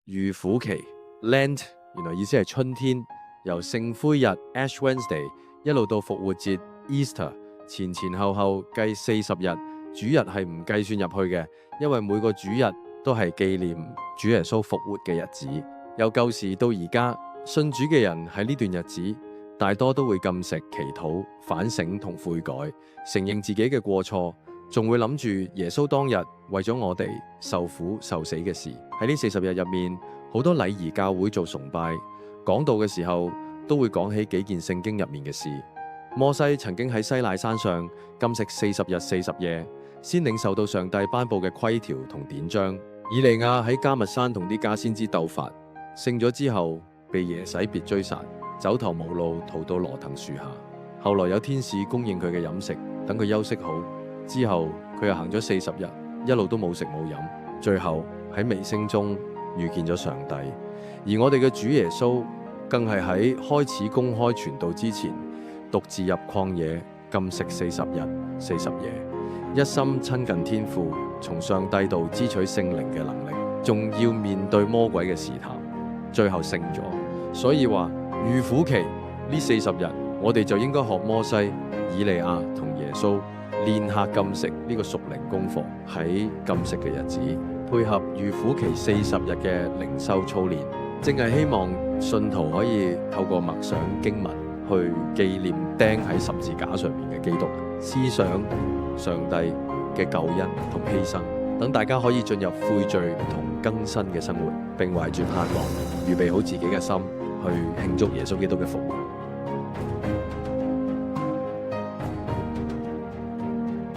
預苦期 Lent 原來意思係春天，由聖灰日 Ash Wednesday 一路到復活節 Easter 前後後計40日，主日係唔計算入去嘅，因為每個主日都係紀念主耶穌復活嘅日子。由舊時到而家，信主嘅人喺呢段日子大多都會禁食、祈禱、反省同悔改，承認自己嘅過錯，仲會諗住耶穌當日為咗我哋受苦受死嘅事。喺呢40日入面，好多禮儀教會做崇拜，講道嘅時候都會講起幾件聖經入面嘅事。摩西曾經喺西奈山上禁食40日40夜，先領受到上帝頒布嘅規條同典章。以利亞喺迦密山同啲假先知鬥法，勝咗之後被耶洗別追殺，走投無路逃到羅藤樹下。後來有天使供應佢嘅飲食，等佢休息好之後，佢又行咗40日，一路都冇食冇飲，最後喺微聲中遇見咗上帝。而我哋嘅主耶穌更係喺開始公開傳道之前，獨自入曠野禁食40日40夜，一心親近天父，從上帝度支取聖靈嘅能力，仲要面對魔鬼嘅試探，最後勝咗。所以話預苦期呢40日，我哋就應該學摩西、以利亞同耶穌練下禁食呢個屬靈功課。喺禁食嘅日子，配合預苦期40日嘅靈修操練，正係希望信徒可以透過默想經文去紀念釘喺十字架上面嘅基督，思想上帝嘅救恩同犧牲，等大家可以進入悔罪同更新嘅生活，並懷住盼望，預備好自己嘅心去慶祝耶穌基督嘅復活。